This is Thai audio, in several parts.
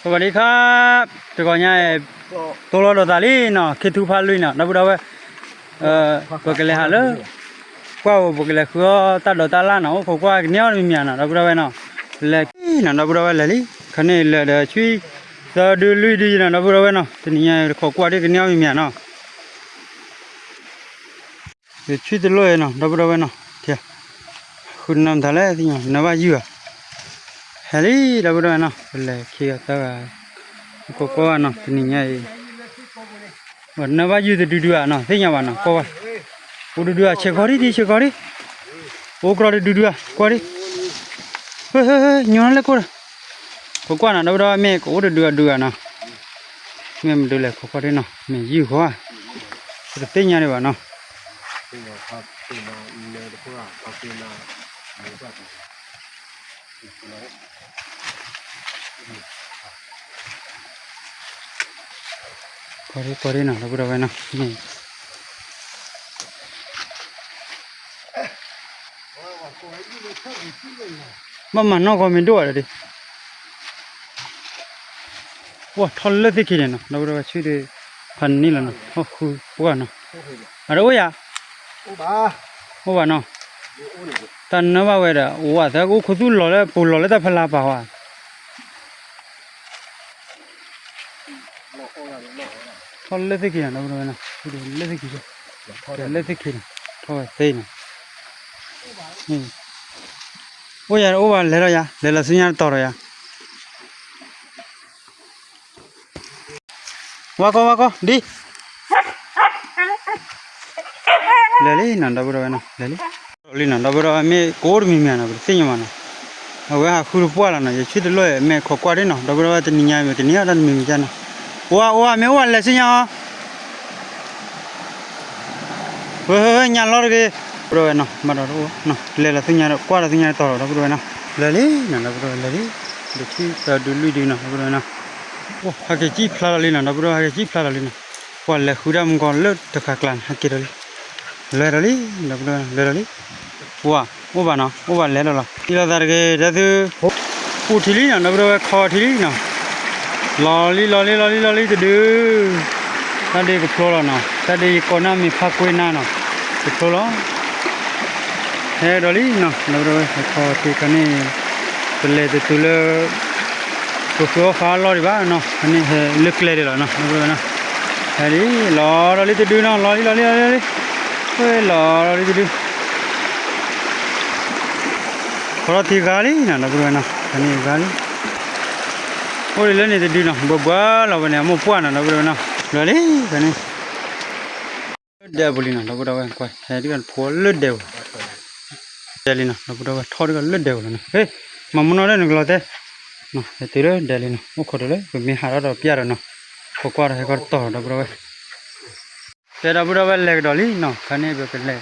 สวัสดีครับตัวก่อนเนี่ยตัวเราตาลีเนาะคิดทุกพาลุยเนาะนับบุญเอาไว้พวกเลยฮะเลยกว่าพวกเลยคือตัดดอกตาล้านเนาะพวกว่าเนี้ยมีเมียเนาะนับบุญเอาไว้เนาะเลยเนาะนับบุญเอาไว้เลยลิคันนี้เลยเดี๋ยวช่วยจะดูลุยดีเนาะนับบุญเอาไว้เนาะทีนี้ขอกว่าที่เนี้ยมีเมียเนาะเดี๋ยวช่วยตัวเลยเนาะนับบุญเอาไว้เนาะเที่ยคุณนำทะเลที่เนี่ยนับว่าเยอะเฮ้ยนับบุญเอาไว้เนาะเลยขี้ตาก็ก็เนาะทีนี้ไงวันนั้นว่าอยู่ที่ดูๆเนาะที่เนี่ยวันเนาะก็ว่าดูดูเช็คก่อนดิเช็คก่อนดิโอ้กรอดดูก่อนดิเฮ้ยย้อนเลยกูก็กว่านะเราแม่ก็ดูเนาะแม่มาดูเลยก็ดิเนาะแม่ยิ้วเขาอ่ะจะที่เนี่ยเลยว่ะเนาะก็ดิเนาะเราดูไว้เนาะนี่มันนอกก็ไม่ดูอะไรดิว้าทอลเลยที่ขี้เนี่ยเนาะเราดูว่าช่วยได้พันนี่แหละเนาะโอ้โหปวดเนาะอะไรวะยาโอ้บ้าเนาะตอนนั้นว่าเวลาโอ้ว่าแต่กูคุยหล่อเลยปูหล่อเลยแต่พลาป่าวะทอลเลยที่ขี้เนี่ยเราดูเนาะช่วยได้เลยที่ขี้เลยที่ขี้ทอลเต้นนี่โอ้ยโอ้บ้าเลยละสัญญาณต่อเลยว่าก็ดีเลยนั่นดับเบิลเอาไว้เนาะเลยนั่นดับเบิลเอาแม่โกรธมีเมียนะเสียมันนะเอาไว้หาคุยปัวแล้วนะอย่าชิดเลยแม่ขอกว่าได้เนาะดับเบิลเอาไว้จะนิยามกันเนี่ยดันมีจันนะว่าแม่ว่าเลยสิเนี่ยเฮ้ยยันล้อเลยดับเบิลเอาไว้เนาะมาดูเนาะเลยละสิเนี่ยกว่าละสิเนี่ยต่อดับเบิลเอาไว้เนาะเลยนั่นดับเบิลเอาไว้เลยเดี๋ยวที่จะดูลุยดีเนาะดับเบิลเอาไว้เนาะโอ้ฮักจีพลาเลยเนาะดับเบิลเอาไว้ฮักจีพลาเลยเนาะว่าเลยคุยได้มึงก่อนเลิกตะขาคลานฮักจีเลยเลยดับเบิลเอาไว้เลยว่าโอ้บ้าเนาะโอ้บ้าเลยละที่เราตระเกะจะดูพูดทีนี้เนาะนับเราขอทีนี้เนาะลอลี่จะดูตอนเด็กก็พลอเนาะตอนเด็กก่อนหน้ามีพักไว้นานเนาะจะพลอเฮ้ยดอลลี่เนาะนับเราขอที่กันนี่ตัวเล็กตัวเล็กตัวฟ้าลอดีบ้าเนาะอันนี้เฮ้ยลึกเลยเนาะนับเราเนาะเฮ้ยลอลี่จะดูเนาะลอลี่เฮ้ยลอลี่จะดูพอที่กาลีนะนับรู้ไหมนะอันนี้กาลีโอ้ยเล่นนี่จะดีนะบ้าเราเนี่ยมั่วปั้วนะนับรู้ไหมนะเลยกันนี่เดี๋ยวบุรีนะนับรู้ไหมก้อยเฮ้ยที่กันพัวเลือดเดียวเดี๋ยวลีนะนับรู้ไหมทอดกันเลือดเดียวเลยนะเฮ้ยมามุนอะไรนึกเราเต้เนาะเดี๋ยวเดี๋ยวลีนะโอ้ขอโทษเลยมีหาเราเปียร์เนาะพอกว่าให้ก็ต่อนับรู้ไหมเดี๋ยวนับรู้ไหมเล็กดอลลี่เนาะคันนี้เป็นเล็ก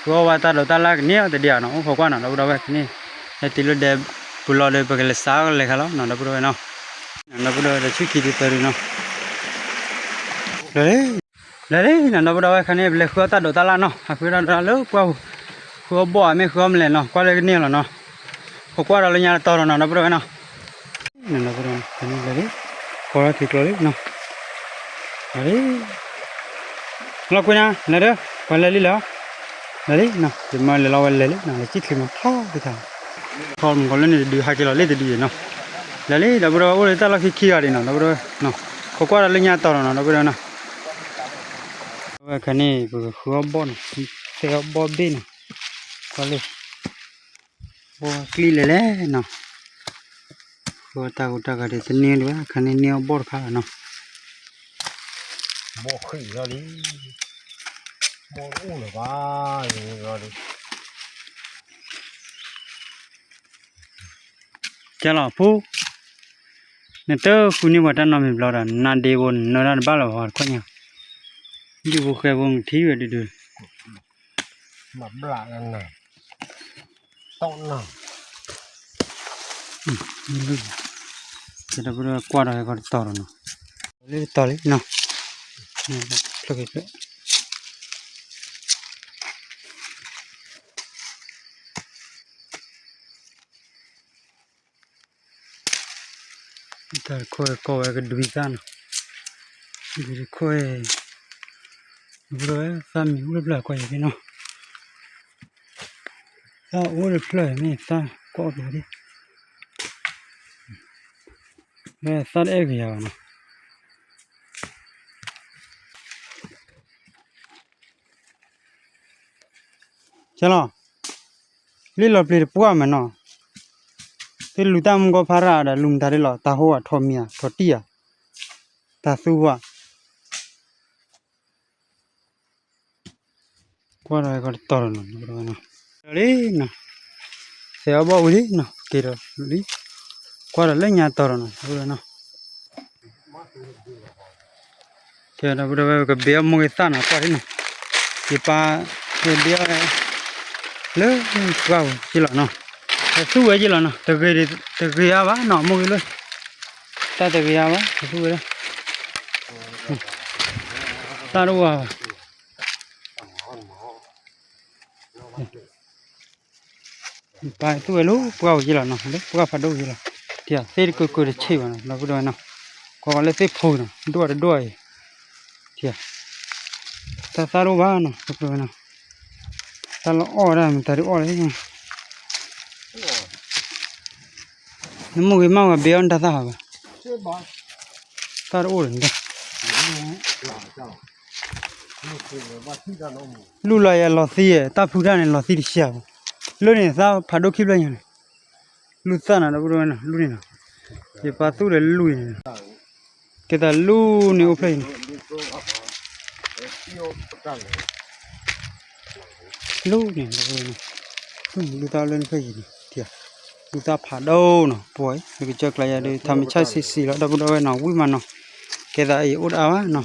ตัวว่าตาเราตาลักเนี่ยแต่เดียวเนาะพอกว่าเนาะเราแบบนี้ไอ้ที่เราเดบปุลาเลยไปกันเลยสาวเลยครับเนาะเราพูดเนาะเราพูดเราช่วยคิดตัวเนาะเลยเราพูดว่าคันนี้เลยขัวตาเราตาลักเนาะขัวเราเลิกขัวบ่อไม่ขัวมันเลยเนาะก็เลยเนี่ยเนาะพอกว่าเราเลยเนี่ยต่อเนาะเราพูดว่าเนาะเราพูดว่าคันนี้เลยขอที่กลัวเลยเนาะเลยเราคุยนะเลยเด้อคนเลยแล้วเลยนะเดี๋ยวมาเราเลยนะเราคิดขึ้นมาท่อไปทางท่อมันก็เล่นดูหากิโลเล่นดีเนาะเลยเราบอกว่าโอ้ยแต่เราขี้อะไรเนาะเราบอกว่าเนาะเขาก็เราเลี้ยงต่อเนาะเราบอกเนาะว่าคันนี้เป็นหัวบอลเสียบอลดินก็เลยบอลคลีเลยเนาะหัวตากันเดี๋ยวจะเนียนด้วยคันนี้เนียบอลขาเนาะบอลขึ้นแล้วดิบอลอู้เลยบ้าอย่างนี้ก็ดิจ้าล่ะผู้เนี่ยเต้าคุณนี่ว่าท่านน้องมีบลอดนาเดวน์นอนบ้าหรอวะคนเนี่ยอยู่บุกแค่วงที่อยู่ดีมาบลากันน่ะต้นน่ะนี่จะได้พูดว่ากวาดอะไรก็ต่อเนาะเลยต่อเลยเนาะนี่พลอยไป ta khôi cô cái đuôi gan đuôi khôi rồi sao mình uống lại quay cái nó sao uống lại này sao có gì đi này sao đấy cái nào chalo lý lọp lì bùa mà nó thì lũ ta muốn có phá ra đã lùm ta đi lọ ta hoa thò mía thò tia ta suwa qua đây có tỏi nó đấy nè xéo bao đi nè kia rồi đi qua đây lấy nhà tỏi nó kia là bây giờ cái bia mua cái sao nó qua đấy nè thì ba cái bia này lớn vào chỉ là nó su ấy chỉ là nó từ cái áo á nó mua cái luôn ta từ cái áo á su ấy đó ta đâu à bài su ấy lúc vào chỉ là nó lúc vào phải đâu chỉ là thì xe cứ để chơi vào nó cái đôi nó còn lấy xe phôi nó đuôi thì ta sao đâu vào nó cái đôi nó ta lo ở đây mình ta đi ở đấy nó mua cái mau mà béo ta sao ta đâu rồi lúc này lò xì ta phụ ra này lò xì đi xèo lúc này sao phải đôi kíp lên nhỉ lúc sao nào đâu rồi nào lúc này nào thì phải tu để lúc này cái ta lúc này ốp lên lúc này lúc ta lên cái gì thì lúc ta phá đâu nào bói cái chắc là để tham chai xì đó đâu đâu nào vui mà nào cái ta ấy út áo á nào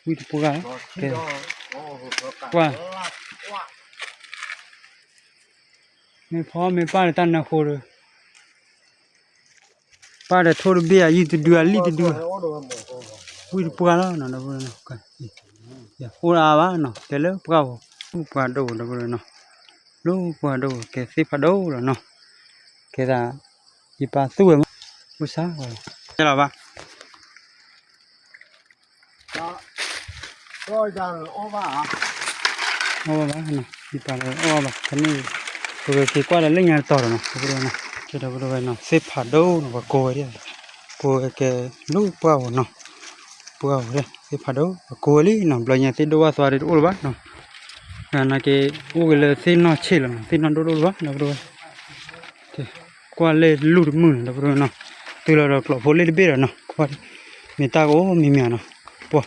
vui thì bói cái qua mấy phó mấy ba tan nào khô rồi ba để thôi bia gì từ đưa lít từ đưa vui thì bói đó nào đâu nào cái út áo á nào cái lớp bao qua đâu đâu nào lúc qua đâu cái xếp vào đâu rồi nó cái là gì ba tuổi mà buổi sáng rồi thế là ba rồi rằng ô ba này gì ba là ô ba cái này rồi cái qua là lên nhà tỏi rồi nó cái đó rồi nó xếp vào đâu nó vào cối đi cối cái lúc vào nó vào đây xếp vào đâu cối đi nó bây giờ thì đâu vào đi đâu bác nó là cái ô cái là xin nó chỉ là xin nó đâu bác nó rồi qua lên lụt mưa đâu rồi nó từ là được lọp lên biết rồi nó qua người ta có mì mè nó bỏ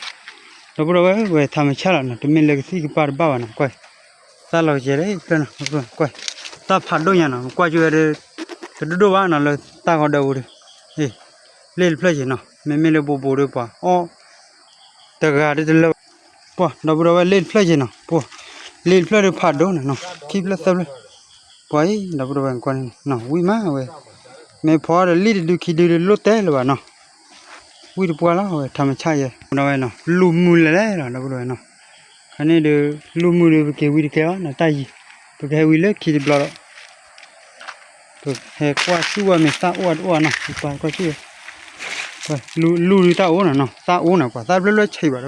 đâu rồi về tham gia là nó tụi mình lấy cái bar bao nó quay ta làm gì đấy cái nó rồi quay ta phạt đôi nhà nó qua chơi đấy cái đôi ba nó là ta có đầu đấy lên play gì nó mình lấy bộ được bỏ ô ta gà đấy là bỏ đâu rồi lên play gì nó bỏ lên play được phạt đôi nó keep là sao đấy vậy đâu rồi quan nó vui má vậy mẹ phò là lít được khi được lót té là nó vui được quá lắm rồi tham gia vậy đâu nó lùm mùi là đấy là đâu rồi nó anh ấy được lùm mùi được cái vui được kéo nó tay gì được cái vui lớn khi được lọt được hè qua xua mình ta uốn nó qua kia rồi lù ta uốn nó ta uốn nó quả ta lướt chạy vào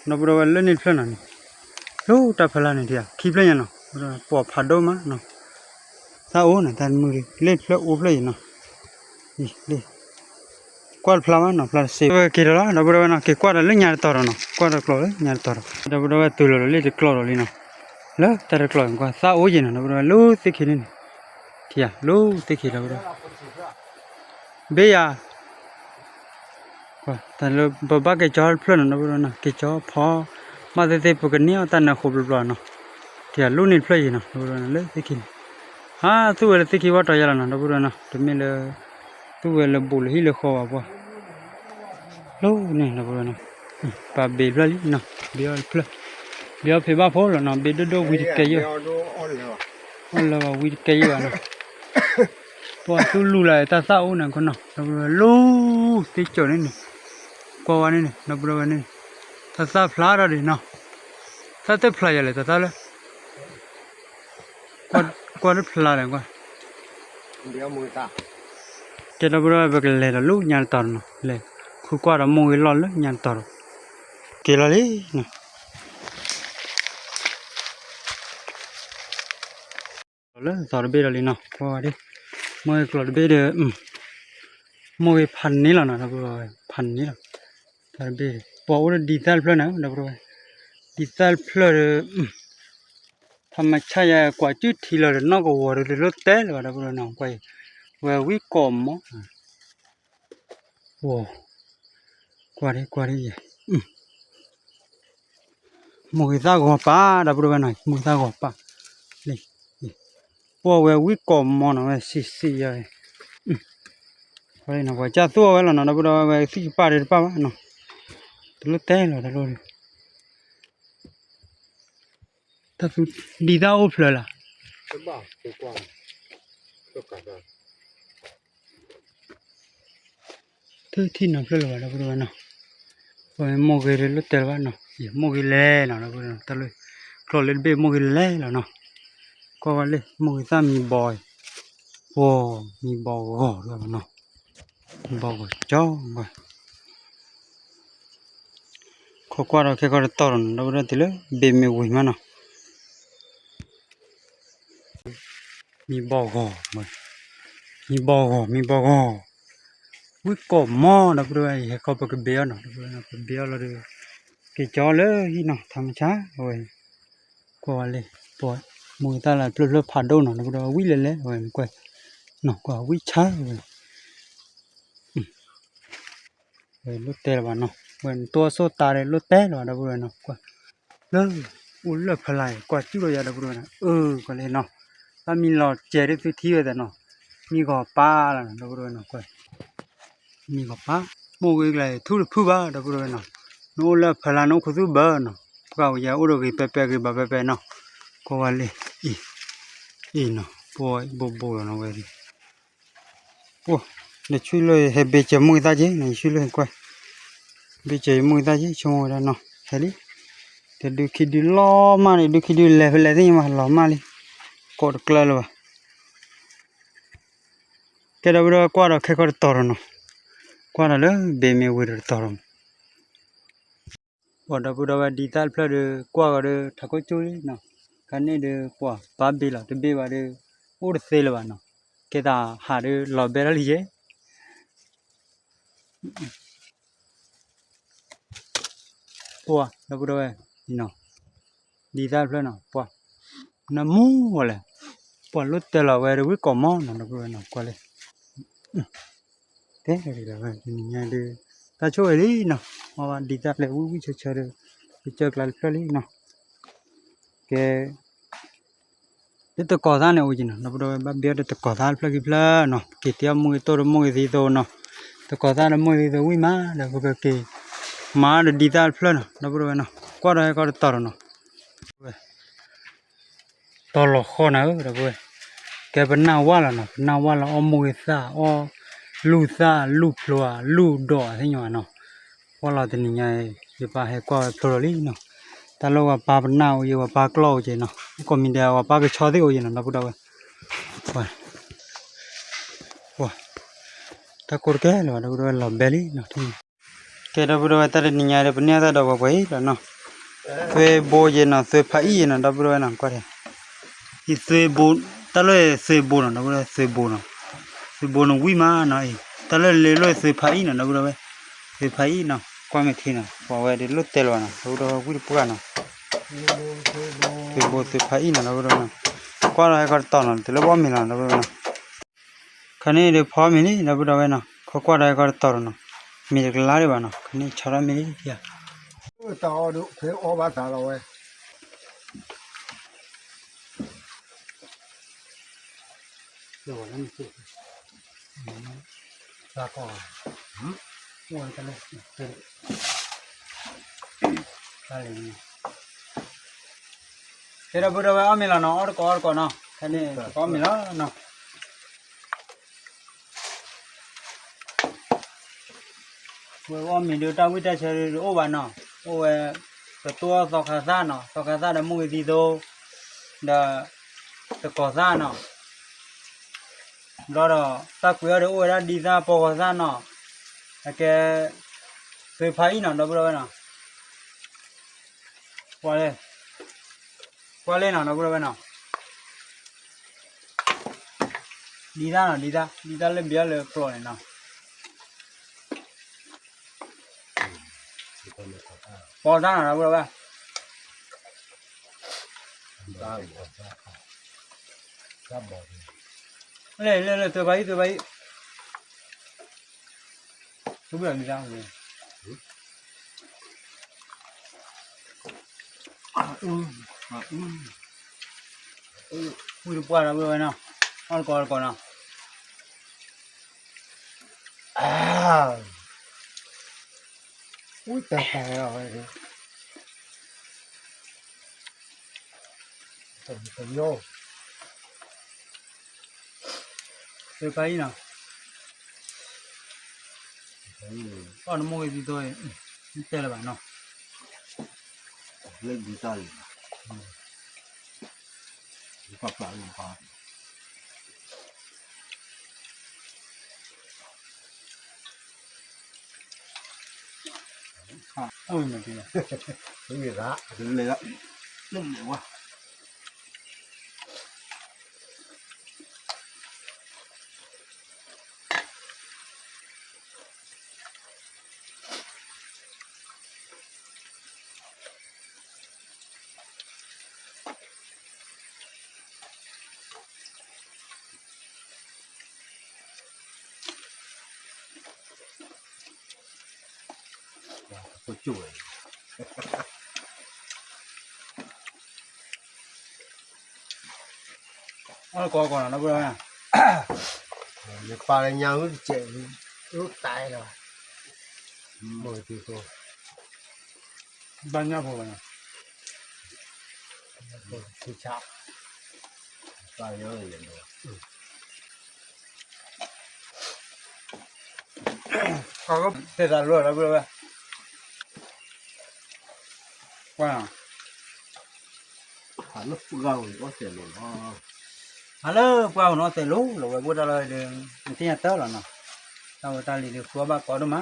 đâu rồi lên lên phơi này lúc ta phơi này thì khi lên nó bỏ phạt đâu mà nó ta uốn này ta mùi lên phơi uốn lên nó đi qua phơi nó phơi xếp cái đó đâu rồi nó cái qua là lên nhà tỏi nó qua là clore nhà tỏi đâu rồi từ rồi lên được clore lên nó lỡ ta được clore qua ta uốn gì nó đâu rồi lúc thì khi này thì lúc thì khi đâu rồi bây giờ ta lo ba cái chó phơi nó đâu rồi nó cái chó phò mà thế cái này ta nó khô rồi nó thì lúc này phơi gì nó đâu rồi lỡ thì khi tu là thì khi vào trời nó đâu rồi nó tụi mình là tu là bùn hi là khô à lúc này đâu rồi nó và bể phơi nó bây phải ba phố là nó bể đâu vui cái gì là vui cái gì nó bỏ tu lù lại ta sao nè con nó lù tí chỗ này qua này nó bro này ta sao phá ra đi nó ta tới phá lại ta sao qua nó phá lại qua cái đó bữa về cái lề là lúc nhà tòn lề khu qua đó mua cái lon lúc nhà tòn cái là đi nè lúc tòn bây giờ đi nào qua đi mua cái lon bây giờ mua cái pan ní là nó bữa pan ní là tòn bây bỏ vào đi tal plan nào đó bữa đi tal planทำไมใช่กว่าจุดที่เราเนาะก็ว่าเราลดเต้เลยว่าเราเนาะไปว่าวิกรมมั้งโอ้กว่าได้มือตาก็ป้าเราไปหน่อยมือตาก็ป้านี่ว่าวิกรมมั้งเนาะสิอะไรไปเนาะว่าจะตัวไว้แล้วเนาะเราไปว่าสิป้าเดี๋ยวป้าเนาะลดเต้เลยเราเลยถ้าสุดดีดาวฟลอล่ะ cái bảo cái quan tất cả rồi ที่นั่นเลยว่าเราไปว่าเนาะว่าโมกิเรลเตลว่าเนาะโมกิเล่เนาะเราไปเนาะตะเลยคลอเล่นเบโมกิเล่แล้วเนาะก็ว่าเลยโมกิซ่ามีบอยโว้มีบอยก็แล้วเนาะบอยก็จ้องไปขอกว่าเราแค่ก็ตอรเราไปติเลยเบมีวิ่งมาเนาะมีบอยก็มีบอยก็วิกบมอนะเพื่อนเขาไปกับเบียร์เนาะเพื่อนกับเบียร์เราดูกี่จอเลยเนาะธรรมชาติโอ้ยกว่าเลยปวดมือตาละเปลือกผ่านโดนเนาะเพื่อนวิ่งเลยโอ้ยกว่าเนาะกว่าวิ่งช้าโอ้ยเฮ้ยรถเตะละเนาะเหมือนตัวโซตาเลยรถเตะละเพื่อนเนาะกว่าเลยอุ่นเลยพลายกว่าจิ้วเลยละเพื่อนกว่าเลยเนาะถ้ามีหลอดเจริญที่เลยเนาะมีก็ป้าละเพื่อนเนาะกว่ามีก็ป้าโมกิเลยทุเรศผู้บ้าเพื่อนเนาะโน่ละพลานโน่คุซุบ้าเนาะก็อย่าอุดกิเปเปกิบะเปเนาะก็ว่าเลยเนาะปอยบ่เนาะเว้ยโอ้เนี่ยช่วยเลยให้เบจมือตาจีเนี่ยช่วยเลยกว่าเบจมือตาจีชงแล้วเนาะเฮ้ยแต่ดูคิดดูล้อมาเลยดูคิดดูเลที่มาล้อมาเลยกดกล้าเลยวะแค่เราเรื่องกว่าเราแค่ก็ตอรเนาะกว่าเราเลยเบมีวิธีตอรพอเราพูดว่าดีตาลเพลอร์กว่าก็เลยถ้าก็ช่วยเนาะคันนี้เด้อกว่าป้าเบลล์เบว่าเด้อุดเซลวะเนาะแค่ตาหาเด้ลอเบลล์เลยปัวเราพูดว่าเนาะดีตาลเพลอร์เนาะปัวน้ำมูอะไรปัวรถเตลว่าเด้วิกอมอเนาะเราพูดว่าเนาะกว่าเลยเด้เลยเราเนี่ยเด้ตาช่วยเลยเนาะว่าดีตาเพลวิเฉยๆเด้ไปเจอกลายเพลเลยเนาะแกเด็กตะกอดานเนี่ยโอ้ยเนาะเราพูดว่าแบบเบียดตะกอดานเพลกี่เพลเนาะกี่เที่ยวมือโตมือดีโตเนาะตะกอดานมือดีโตวิ่งมาเราพูดว่ากี่มาเดดีตาลเพลเนาะเราพูดว่าเนาะกว่าเราก็ตอรเนาะตอหลอกข้อนะเราพูดแกเป็นหน้าว่าแล้วเนาะหน้าว่าแล้วมือซ่าลูกพลัวลูกดอที่เนาะว่าเราจะยังไงจะไปให้กว่าพลัวลี่เนาะแต่เราว่าปลาเป็นหน้าอยู่ว่าปลากล้อเจเนาะก็มีเดียวว่าปลาก็ชอที่โอ้ยเนาะเราพูดว่าถ้ากดแก่เราพูดว่าเราเบลี่เนาะที่แกเราพูดว่าแต่ละนิยายเราเป็นเนี่ยแต่เราว่าไปแล้วเนาะเฟยโบเจเนาะเฟยพายเนาะเราพูดว่าเนาะก็ได้ที่เฟยโบแต่ละเฟยโบเนาะเราพูดว่าเฟยโบเนาะวิ่งมาเนาะแต่ละเลยเฟยพายเนาะเราพูดว่าเฟยพายเนาะกว่าไม่ทีเนาะพอว่าเดี๋ยวรถเตลวเนาะเราพูดว่าวิ่งปุ๊กเนาะเฟยโบเฟยพายเนาะเราพูดว่าเนาะกว่าเราให้ก็ต่อเนาะแต่ละบ่มีเนาะเราพูดว่าเนาะคันนี้เดี๋ยวพอมีนี่เราพูดว่าเนาะเขากว่าเราให้ก็ต่อเนาะมีเด็กลาได้บ้านาะคันนี้ชารามีนี่เดีย ต่อดูเพื่อออกมาตาเราเว้ยเดี๋ยวนั่นสิลาก่อนโอ้ยกันเลยอะไรเนี่ยเดี๋ยวบุรุษเอามีแล้วเนาะออร์ก่อนเนาะคันนี้ก็มีแล้วเนาะว่ามีเดือดตาวิจัยเชอร์โอ้บ้านเนาะโอ้ตัวสกัดซ่าเนาะสกัดซ่าเดมือดีโตเดตะกอซ่าเนาะ đó ta cứ ở đâu ra đi ra bỏ ra nó cái phải phải nó đâu rồi nào qua lên nào đâu rồi nào đi ra nào đi ra lên bia lên pro này nào bỏ ra nào đâu rồi lên từ bấy không biết đi ra rồi ui qua đâu rồi nào còn nào ui tè rồi tầm vô từ bấy nào còn nó mua cái gì thôi tên là bạn nào lên đi tay phát lại luôn phát ôi mà kìa cái gì đó lên đó lên quá có chuối còn nó vừa nè được qua lại nhau nó chạy rút tay rồi mời từ cô bao nhiêu vụ này thì chạm tay nhớ là liền rồi có thể ra luôn nó vừa qua nào lúc gầu thì có thể liền alo qua nó tới lú rồi bữa đó là thì nhà tớ là nó tao ta đi được qua ba có đâu mà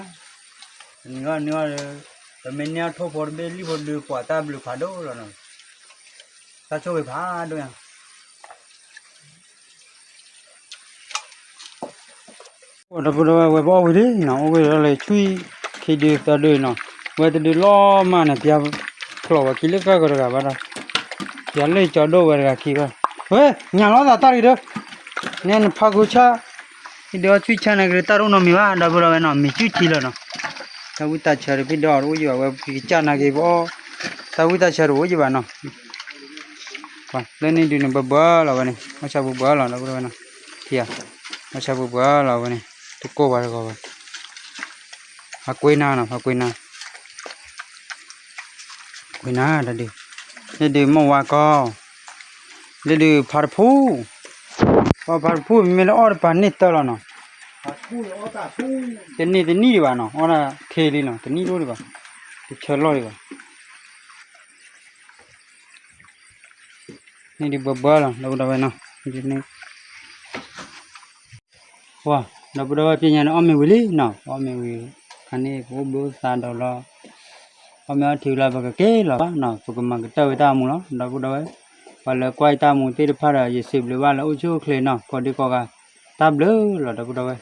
nữa rồi mình nhau thô phổ bên đi một đường quả ta bị phá đô rồi nó ta cho về phá đâu à đó bữa đó về bao đi nó về là chui khi đi ta đi nó về ta đi lo mà nè bia khẩu cái lưỡi cái rồi cả đó bia lấy cho đô về cả kia 왜 nhà ta đi được nên 파고차 이거 추천해 그래 따로 놈이 와 나보라 왜 놈이 추치려나 타부타 처리 비도 오지 와 비चा나게 뭐 타부타 처리 오지 봐 너. 봐 lên đi nó bơ là vậy này nó sao bơ là nó bơ này kìa nó sao bơ là vậy này tôi cô vào rồi à quên nào quên na đã đi mua hoa co đi phật phu mình là ở bên này tao là nó tên này đi vào nó ở khe đi nó tên này đi vào thì chơi lôi vào này đi bơ là đâu đâu vậy nó đi này wow đâu đâu bây giờ nó ôm mình đi nó ôm mình anh ấy cũng bữa xa đâu lo ôm mình thiếu là cái kế là nó phải mà cái tàu ta muốn nó đâu đâu ấy và là quay ta muốn tới phát là gì xịp lại và là ô chú khle nó còn đi qua tab lỡ là đâu đâu ấy